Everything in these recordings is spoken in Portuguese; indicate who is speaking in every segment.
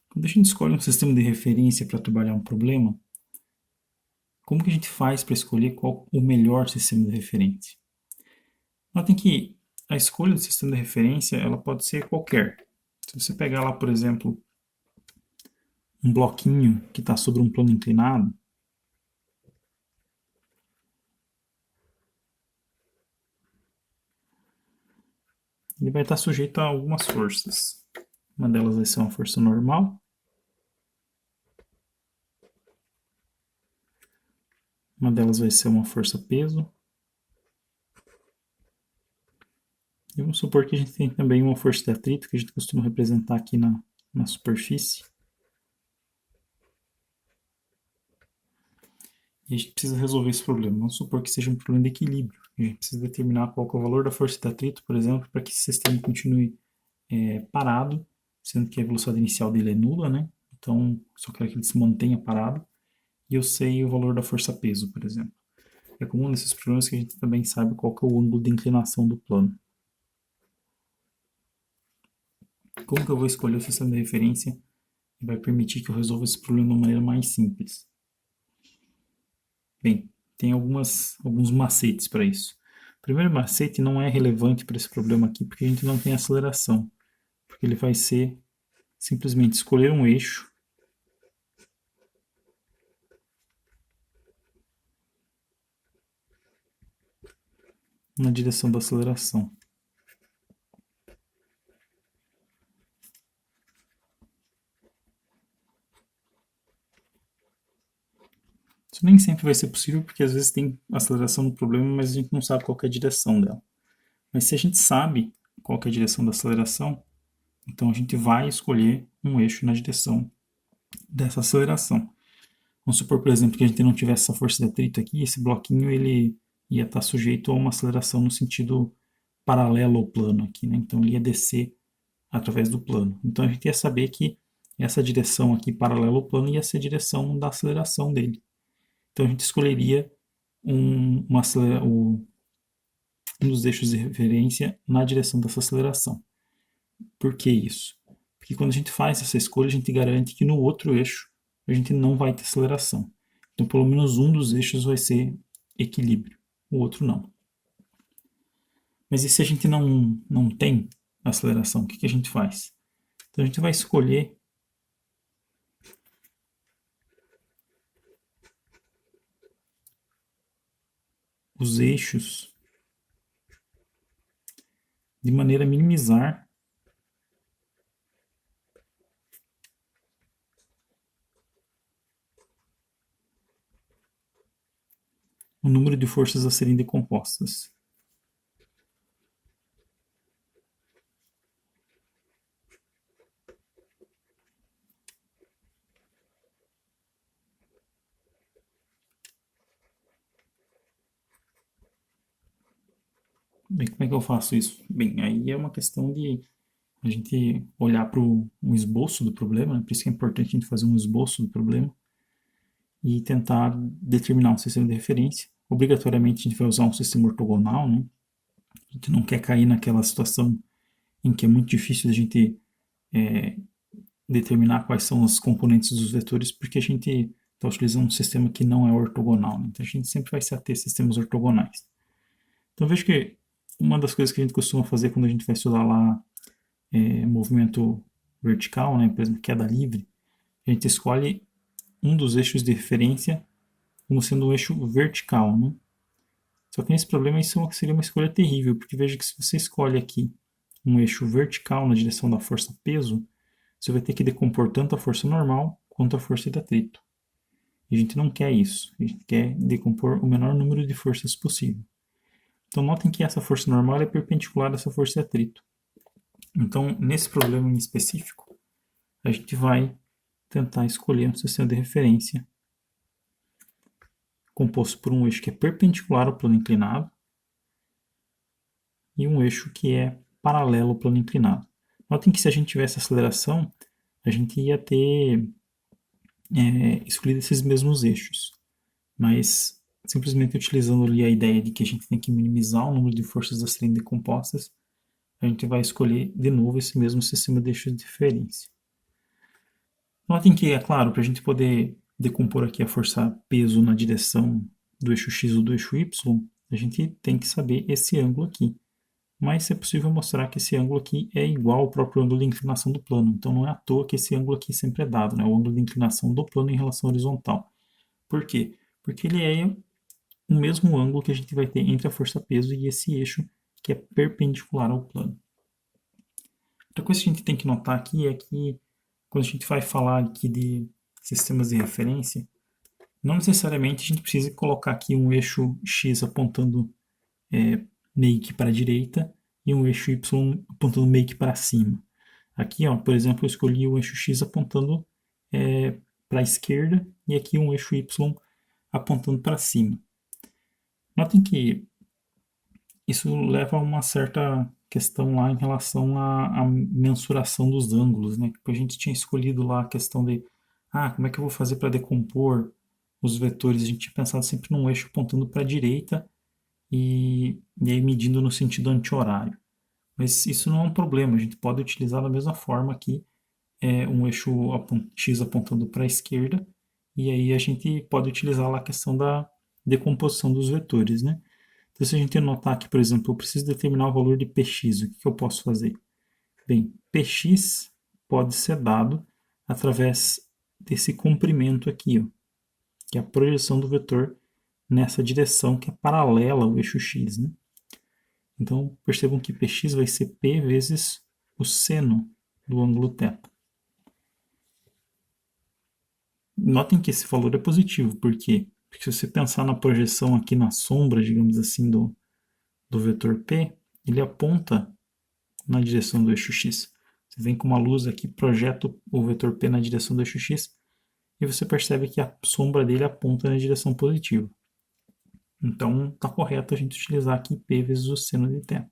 Speaker 1: Quando a gente escolhe um sistema de referência para trabalhar um problema, como que a gente faz para escolher qual o melhor sistema de referência? Notem que a escolha do sistema de referência ela pode ser qualquer. Se você pegar lá, por exemplo, um bloquinho que está sobre um plano inclinado, ele vai estar sujeito a algumas forças. Uma delas vai ser uma força normal, uma delas vai ser uma força-peso, e vamos supor que a gente tem também uma força de atrito, que a gente costuma representar aqui na superfície. E a gente precisa resolver esse problema. Vamos supor que seja um problema de equilíbrio. A gente precisa determinar qual é o valor da força de atrito, por exemplo, para que esse sistema continue parado, sendo que a velocidade inicial dele é nula, né? Então, só quero que ele se mantenha parado. E eu sei o valor da força-peso, por exemplo. É comum nesses problemas que a gente também sabe qual que é o ângulo de inclinação do plano. Como que eu vou escolher o sistema de referência que vai permitir que eu resolva esse problema de uma maneira mais simples? Bem, tem alguns macetes para isso. O primeiro macete não é relevante para esse problema aqui, porque a gente não tem aceleração. Porque ele vai ser simplesmente escolher um eixo na direção da aceleração. Isso nem sempre vai ser possível, porque às vezes tem aceleração no problema, mas a gente não sabe qual é a direção dela. Mas se a gente sabe qual é a direção da aceleração, então a gente vai escolher um eixo na direção dessa aceleração. Vamos supor, por exemplo, que a gente não tivesse essa força de atrito aqui, esse bloquinho ele ia estar sujeito a uma aceleração no sentido paralelo ao plano aqui, né? Então ele ia descer através do plano. Então a gente ia saber que essa direção aqui paralela ao plano ia ser a direção da aceleração dele. Então a gente escolheria um dos eixos de referência na direção dessa aceleração. Por que isso? Porque quando a gente faz essa escolha, a gente garante que no outro eixo a gente não vai ter aceleração. Então, pelo menos um dos eixos vai ser equilíbrio, o outro não. Mas e se a gente não tem aceleração, o que a gente faz? Então, a gente vai escolher os eixos de maneira a minimizar o número de forças a serem decompostas. Bem, como é que eu faço isso? Bem, aí é uma questão de a gente olhar para um esboço do problema, né? Por isso que é importante a gente fazer um esboço do problema e tentar determinar um sistema de referência. Obrigatoriamente a gente vai usar um sistema ortogonal, né? A gente não quer cair naquela situação em que é muito difícil a gente determinar quais são os componentes dos vetores, porque a gente está utilizando um sistema que não é ortogonal. Né? Então a gente sempre vai se ater a sistemas ortogonais. Então vejo que uma das coisas que a gente costuma fazer quando a gente vai estudar lá movimento vertical, né, por exemplo, queda livre, a gente escolhe um dos eixos de referência como sendo um eixo vertical. Né? Só que nesse problema isso seria uma escolha terrível, porque veja que se você escolhe aqui um eixo vertical na direção da força-peso, você vai ter que decompor tanto a força normal quanto a força de atrito. E a gente não quer isso, a gente quer decompor o menor número de forças possível. Então notem que essa força normal é perpendicular a essa força de atrito. Então, nesse problema em específico, a gente vai tentar escolher um sistema de referência composto por um eixo que é perpendicular ao plano inclinado e um eixo que é paralelo ao plano inclinado. Notem que se a gente tivesse aceleração, a gente ia ter escolhido esses mesmos eixos, mas simplesmente utilizando ali a ideia de que a gente tem que minimizar o número de forças a serem decompostas, a gente vai escolher de novo esse mesmo sistema de eixos de referência. Notem que, é claro, para a gente poder decompor aqui a força peso na direção do eixo x ou do eixo y, a gente tem que saber esse ângulo aqui. Mas é possível mostrar que esse ângulo aqui é igual ao próprio ângulo de inclinação do plano. Então não é à toa que esse ângulo aqui sempre é dado, né? O ângulo de inclinação do plano em relação à horizontal. Por quê? Porque ele é o mesmo ângulo que a gente vai ter entre a força-peso e esse eixo que é perpendicular ao plano. Outra coisa que a gente tem que notar aqui é que quando a gente vai falar aqui de sistemas de referência, não necessariamente a gente precisa colocar aqui um eixo x apontando meio que para a direita e um eixo y apontando meio que para cima. Aqui, ó, por exemplo, eu escolhi o eixo x apontando para a esquerda e aqui um eixo y apontando para cima. Notem que isso leva a uma certa questão lá em relação à mensuração dos ângulos, né? A gente tinha escolhido lá a questão de, como é que eu vou fazer para decompor os vetores? A gente tinha pensado sempre num eixo apontando para a direita e aí medindo no sentido anti-horário. Mas isso não é um problema, a gente pode utilizar da mesma forma aqui, um eixo x apontando para a esquerda, e aí a gente pode utilizar lá a questão da decomposição dos vetores, né? Então, se a gente notar aqui, por exemplo, eu preciso determinar o valor de px, o que eu posso fazer? Bem, px pode ser dado através desse comprimento aqui, ó, que é a projeção do vetor nessa direção que é paralela ao eixo x, né? Então, percebam que px vai ser p vezes o seno do ângulo θ. Notem que esse valor é positivo, por quê? Porque se você pensar na projeção aqui na sombra, digamos assim, do vetor P, ele aponta na direção do eixo X. Você vem com uma luz aqui, projeta o vetor P na direção do eixo X, e você percebe que a sombra dele aponta na direção positiva. Então, está correto a gente utilizar aqui P vezes o seno de θ.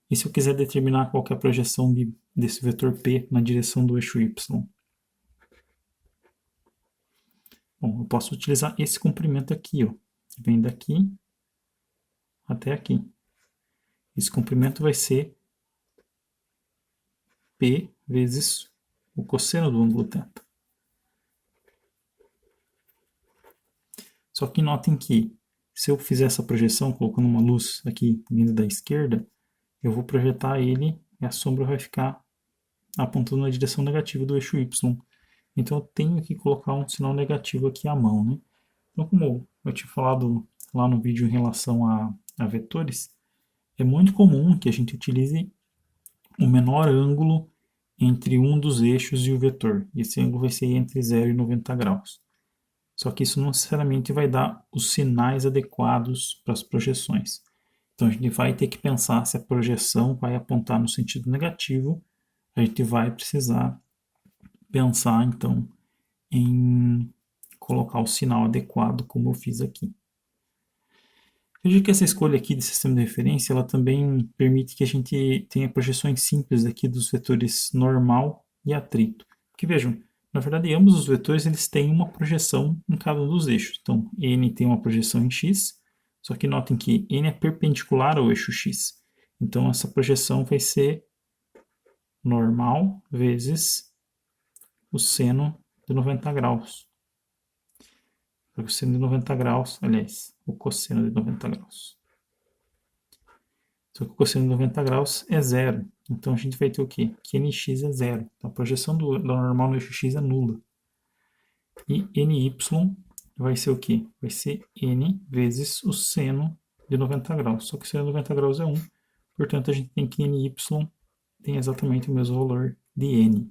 Speaker 1: E se eu quiser determinar qual é a projeção desse vetor P na direção do eixo Y? Bom, eu posso utilizar esse comprimento aqui, ó, que vem daqui até aqui. Esse comprimento vai ser P vezes o cosseno do ângulo θ. Só que notem que se eu fizer essa projeção colocando uma luz aqui vindo da esquerda, eu vou projetar ele e a sombra vai ficar apontando na direção negativa do eixo Y. Então eu tenho que colocar um sinal negativo aqui à mão, né? Então, como eu tinha falado lá no vídeo em relação a vetores, é muito comum que a gente utilize o menor ângulo entre um dos eixos e o vetor. E esse ângulo vai ser entre 0 e 90 graus. Só que isso não necessariamente vai dar os sinais adequados para as projeções. Então a gente vai ter que pensar se a projeção vai apontar no sentido negativo, a gente vai precisar pensar então em colocar o sinal adequado, como eu fiz aqui. Veja que essa escolha aqui de sistema de referência, ela também permite que a gente tenha projeções simples aqui dos vetores normal e atrito. Porque vejam, na verdade ambos os vetores eles têm uma projeção em cada um dos eixos. Então, n tem uma projeção em x, só que notem que n é perpendicular ao eixo x. Então, essa projeção vai ser normal vezes o seno de 90 graus. O seno de 90 graus, aliás, o cosseno de 90 graus. Só que o cosseno de 90 graus é zero. Então a gente vai ter o quê? Que nx é zero. Então a projeção da normal no eixo x é nula. E ny vai ser o quê? Vai ser n vezes o seno de 90 graus. Só que o seno de 90 graus é 1. Portanto, a gente tem que ny tem exatamente o mesmo valor de n.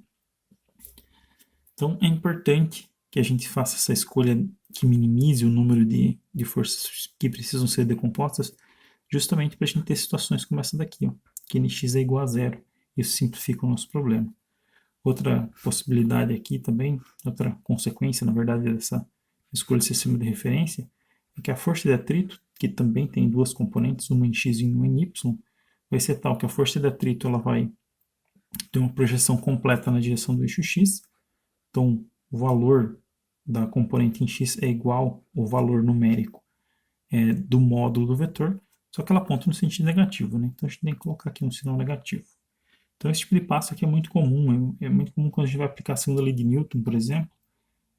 Speaker 1: Então é importante que a gente faça essa escolha que minimize o número de forças que precisam ser decompostas, justamente para a gente ter situações como essa daqui, ó, que nx é igual a zero. Isso simplifica o nosso problema. Outra possibilidade aqui também, outra consequência, na verdade, dessa escolha de sistema de referência, é que a força de atrito, que também tem duas componentes, uma em x e uma em y, vai ser tal que a força de atrito ela vai ter uma projeção completa na direção do eixo x. Então, o valor da componente em x é igual ao valor numérico do módulo do vetor, só que ela aponta no sentido negativo, né? Então a gente tem que colocar aqui um sinal negativo. Então esse tipo de passo aqui é muito comum. É muito comum quando a gente vai aplicar a segunda lei de Newton, por exemplo.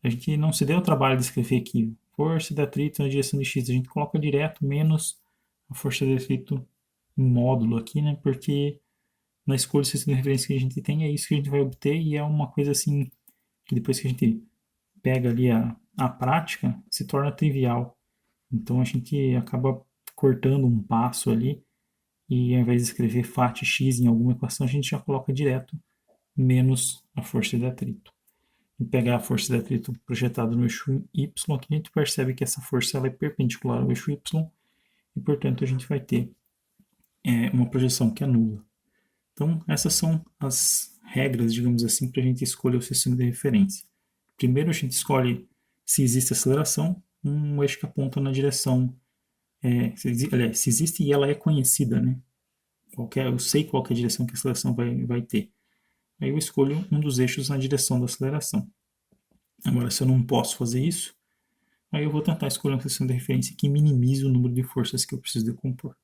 Speaker 1: A gente não se deu o trabalho de escrever aqui força de atrito na direção de x. A gente coloca direto menos a força de atrito em módulo aqui, né? Porque na escolha do sistema de referência que a gente tem, é isso que a gente vai obter e é uma coisa assim que depois que a gente pega ali a prática, se torna trivial. Então a gente acaba cortando um passo ali e ao invés de escrever fat x em alguma equação, a gente já coloca direto menos a força de atrito. E pegar a força de atrito projetada no eixo y, aqui a gente percebe que essa força ela é perpendicular ao eixo y e, portanto, a gente vai ter uma projeção que é nula. Então, essas são as regras, digamos assim, para a gente escolher o sistema de referência. Primeiro, a gente escolhe se existe aceleração, um eixo que aponta na direção. Aliás, se existe e ela é conhecida, né? Eu sei qual é a direção que a aceleração vai ter. Aí eu escolho um dos eixos na direção da aceleração. Agora, se eu não posso fazer isso, aí eu vou tentar escolher uma sistema de referência que minimize o número de forças que eu preciso decompor.